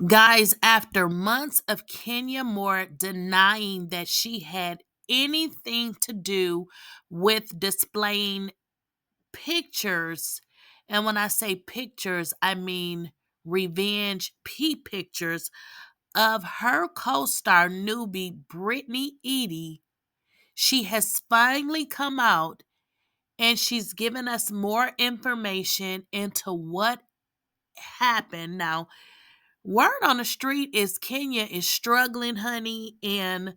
Guys, after months of Kenya Moore denying that she had anything to do with displaying pictures, and when I say pictures, I mean revenge pictures of her co-star newbie Brittany Eady, she has finally come out and she's given us more information into what happened. Now, word on the street is Kenya is struggling, honey, and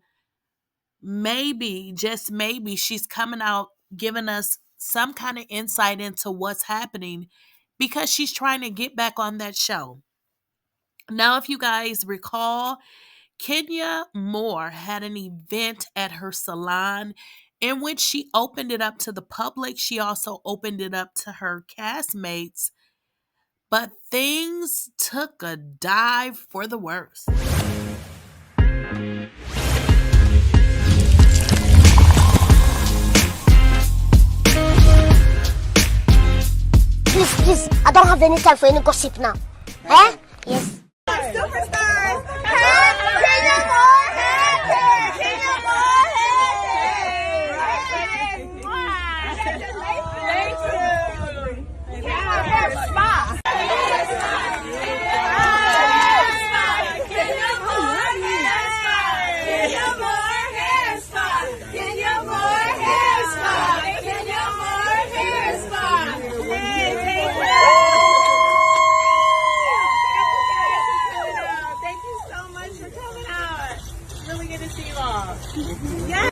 maybe, just maybe, she's coming out giving us some kind of insight into what's happening because she's trying to get back on that show. Now, if you guys recall, Kenya Moore had an event at her salon in which she opened it up to the public. She also opened it up to her castmates, but things took a dive for the worse. Please, please, I don't have any time for any gossip now. Eh? Yes. Superstars! Thank you so much for coming out. Really good to see you all. Yes.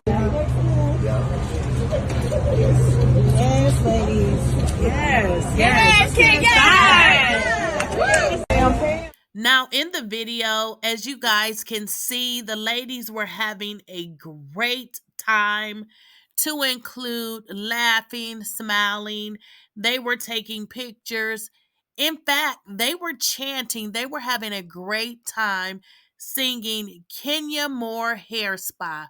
Yes, ladies. Yes. Yes. Now, in the video, as you guys can see, the ladies were having a great time, to include laughing, smiling. They were taking pictures. In fact, they were chanting. They were having a great time singing Kenya Moore Hair Spa.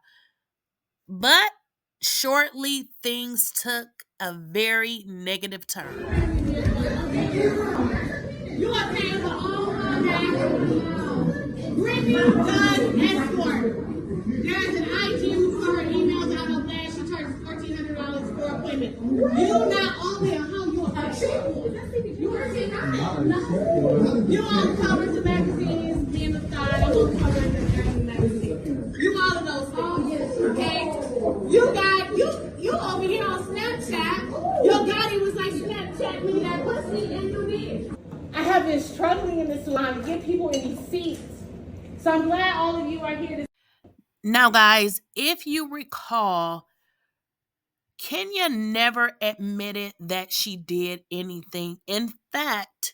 But shortly, things took a very negative turn. You are paying for all of that. Brittany does escort. There's an IG who saw her emails out of that. She charges $1,400 for appointment. You not only a hoe, you you all cover the magazines, being the star, I will cover the magazine. You all of those things. Okay? You over here on Snapchat. Your daddy was like, Snapchat me that pussy, and you did. I have been struggling in this line to get people in these seats. So I'm glad all of you are here to. Now, guys, if you recall, Kenya never admitted that she did anything. In fact,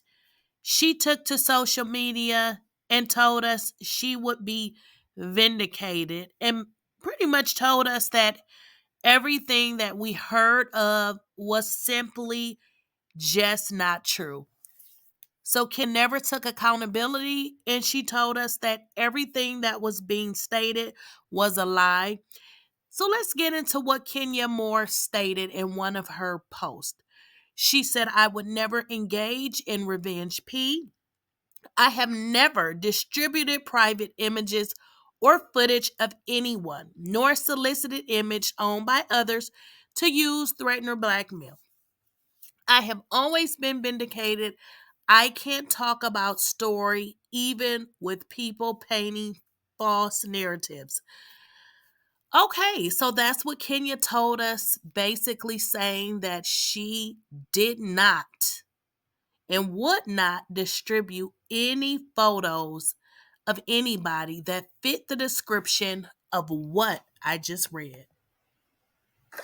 she took to social media and told us she would be vindicated and pretty much told us that everything that we heard of was simply just not true. So Ken never took accountability, and she told us that everything that was being stated was a lie. So let's get into what Kenya Moore stated in one of her posts. She said, I would never engage in revenge P. I have never distributed private images or footage of anyone, nor solicited image owned by others to use, threaten, or blackmail. I have always been vindicated. I can't talk about story even with people painting false narratives. Okay, so that's what Kenya told us, basically saying that she did not and would not distribute any photos of anybody that fit the description of what I just read.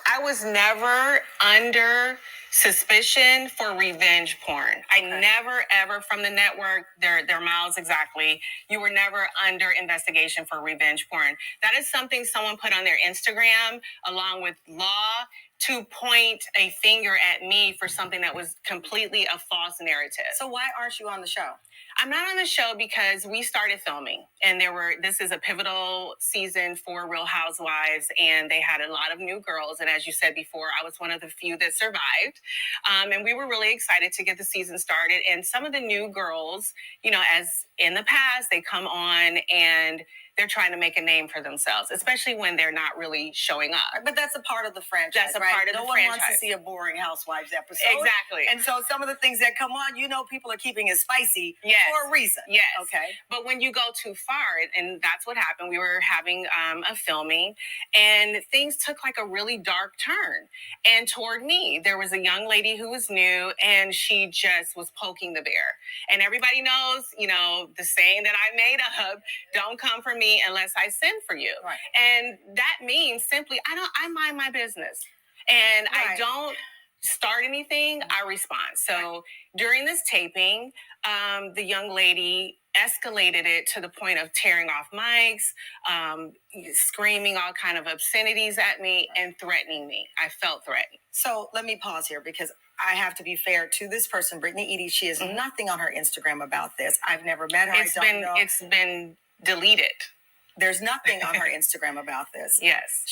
I was never under suspicion for revenge porn. I never ever from the network, their mouths exactly. You were never under investigation for revenge porn. That is something someone put on their Instagram along with law to point a finger at me for something that was completely a false narrative. So why aren't you on the show? I'm not on the show because we started filming, and this is a pivotal season for Real Housewives, and they had a lot of new girls. And as you said before, I was one of the few that survived. And we were really excited to get the season started. And some of the new girls, as in the past, they come on and they're trying to make a name for themselves, especially when they're not really showing up. But that's a part of the franchise. That's a part of the franchise. No one wants to see a boring Housewives episode. Exactly. And so some of the things that come on, people are keeping it spicy for a reason. Yes. Okay. But when you go too far, and that's what happened, we were having a filming, and things took like a really dark turn. And toward me, there was a young lady who was new, and she just was poking the bear. And everybody knows, the saying that I made up, don't come for me unless I send for you. Right. And that means simply, I mind my business. And I don't start anything, I respond. So during this taping, the young lady escalated it to the point of tearing off mics, screaming all kind of obscenities at me, and threatening me. I felt threatened. So let me pause here because I have to be fair to this person, Brittany Eady. She has nothing on her Instagram about this. I've never met her. It's been deleted. There's nothing on her Instagram about this. Yes.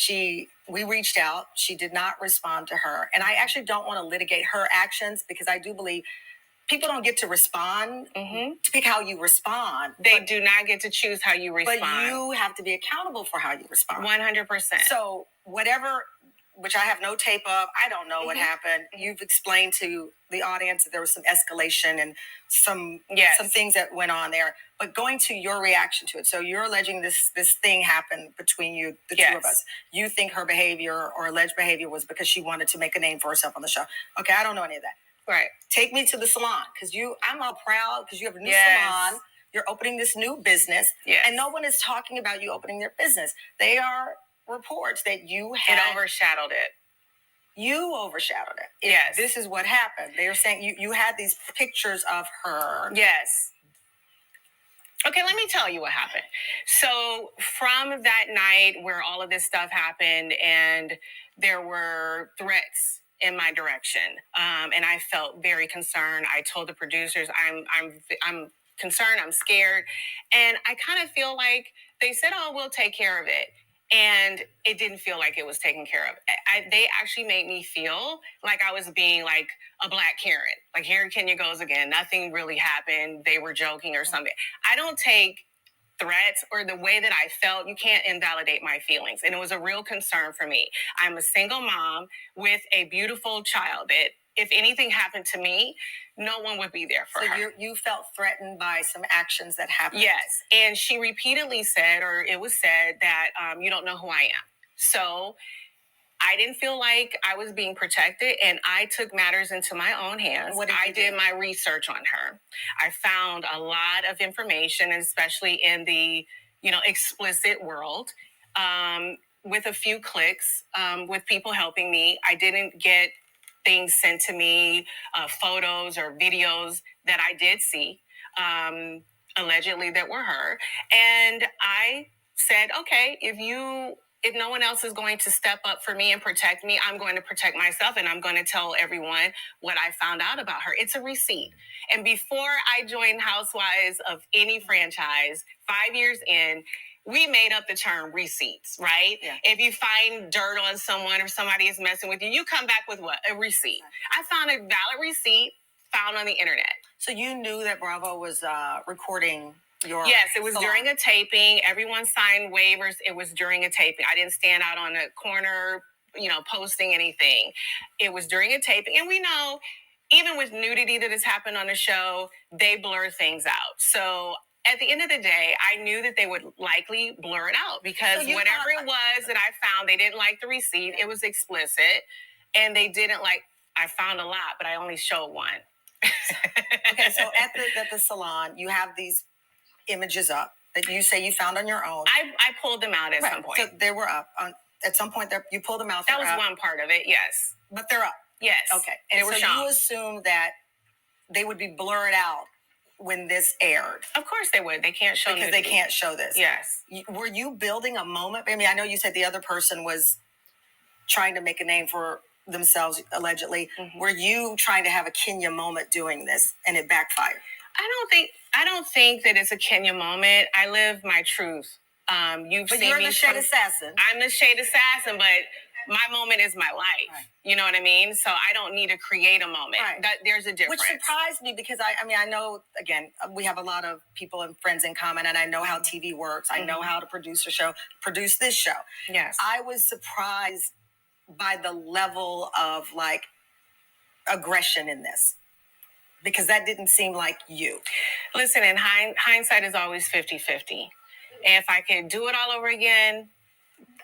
We reached out. She did not respond to her. And I actually don't want to litigate her actions because I do believe people don't get to respond to pick how you respond. They do not get to choose how you respond. But you have to be accountable for how you respond. 100%. So whatever, which I have no tape of, I don't know what happened. You've explained to the audience that there was some escalation and some things that went on there. But going to your reaction to it, so you're alleging this thing happened between you, the two of us. You think her behavior or alleged behavior was because she wanted to make a name for herself on the show. Okay, I don't know any of that. Right. Take me to the salon because I'm all proud because you have a new salon. You're opening this new business, and no one is talking about you opening their business. They are reports that you had. It overshadowed it. You overshadowed it. Yes. This is what happened. They were saying you had these pictures of her. Yes. Okay, let me tell you what happened. So from that night where all of this stuff happened and there were threats in my direction, and I felt very concerned. I told the producers, I'm concerned, I'm scared, and I kind of feel like they said, "Oh, we'll take care of it." And it didn't feel like it was taken care of. They actually made me feel like I was being like a black Karen. Like, here Kenya goes again. Nothing really happened. They were joking or something. I don't take threats or the way that I felt. You can't invalidate my feelings. And it was a real concern for me. I'm a single mom with a beautiful child that if anything happened to me, no one would be there for her. So you felt threatened by some actions that happened? Yes. And she repeatedly said, or it was said, that you don't know who I am. So I didn't feel like I was being protected, and I took matters into my own hands. I did my research on her. I found a lot of information, especially in the explicit world, with a few clicks, with people helping me. I didn't get things sent to me, photos or videos that I did see, allegedly that were her. And I said, okay, if no one else is going to step up for me and protect me, I'm going to protect myself, and I'm going to tell everyone what I found out about her. It's a receipt. And before I joined Housewives of any franchise, 5 years in, we made up the term receipts, right? Yeah. If you find dirt on someone or somebody is messing with you, you come back with what? A receipt. I found a valid receipt found on the internet. So you knew that Bravo was recording your Yes, it was salon. during a taping. Everyone signed waivers. It was during a taping. I didn't stand out on a corner, posting anything. It was during a taping. And we know, even with nudity that has happened on the show, they blur things out. So at the end of the day, I knew that they would likely blur it out because whatever it was that I found, they didn't like the receipt. It was explicit. And they didn't like, I found a lot, but I only showed one. Okay, so at the salon, you have these images up that you say you found on your own. I pulled them out at some point. So they were up. At some point, you pulled them out. That was one part of it, yes. But they're up. Yes. Okay. And so you assumed that they would be blurred out when this aired. Of course they would. They can't show because nudity. they can't show this. Yes. Were you building a moment? I mean, I know you said the other person was trying to make a name for themselves, allegedly. Mm-hmm. Were you trying to have a Kenya moment doing this and it backfired? I don't think that it's a Kenya moment. I live my truth. But you're the shade assassin. I'm the shade assassin, but my moment is my life. Right. You know what I mean? So I don't need to create a moment. Right. There's a difference. Which surprised me because I know, again, we have a lot of people and friends in common, and I know how TV works. I know how to produce this show. Yes. I was surprised by the level of like aggression in this, because that didn't seem like you. Listen, in hindsight is always 50-50. If I could do it all over again,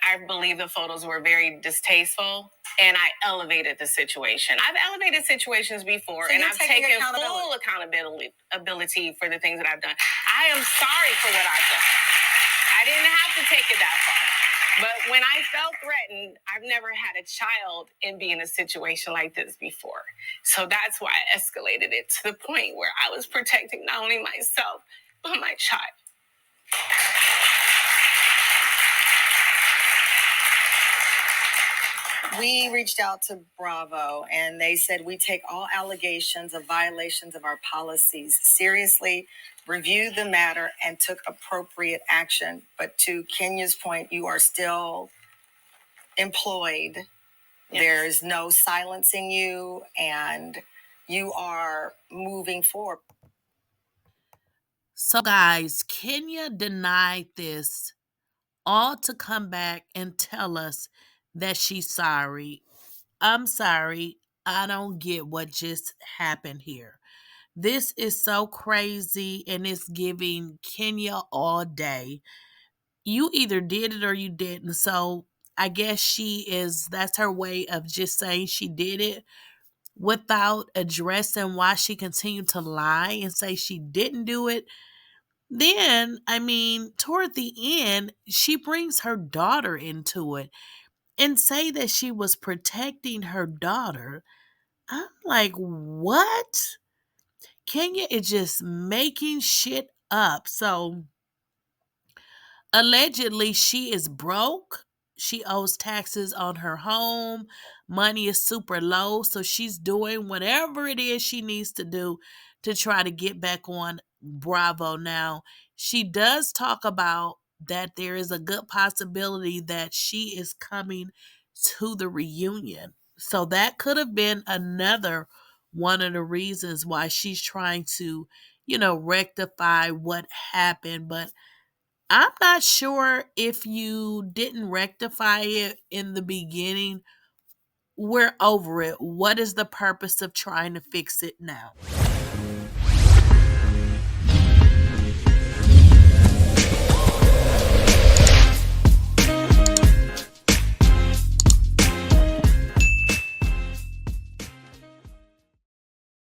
I believe the photos were very distasteful, and I elevated the situation. I've elevated situations before, so and I've taken full accountability for the things that I've done. I am sorry for what I've done. I didn't have to take it that far. But when I felt threatened, I've never had a child and be in a situation like this before. So that's why I escalated it to the point where I was protecting not only myself, but my child. We reached out to Bravo, and they said, we take all allegations of violations of our policies seriously, reviewed the matter, and took appropriate action. But to Kenya's point, you are still employed. Yes. There's no silencing you, and you are moving forward. So guys, Kenya denied this, all to come back and tell us that she's sorry. I'm sorry. I don't get what just happened here. This is so crazy, and it's giving Kenya all day. You either did it or you didn't. So I guess that's her way of just saying she did it without addressing why she continued to lie and say she didn't do it. Then, toward the end, she brings her daughter into it and say that she was protecting her daughter. I'm like, what? Kenya is just making shit up. So, allegedly, she is broke. She owes taxes on her home. Money is super low. So, she's doing whatever it is she needs to do to try to get back on Bravo. Now, she does talk about that there is a good possibility that she is coming to the reunion. So, that could have been another one of the reasons why she's trying to, rectify what happened. But I'm not sure if you didn't rectify it in the beginning. We're over it. What is the purpose of trying to fix it now?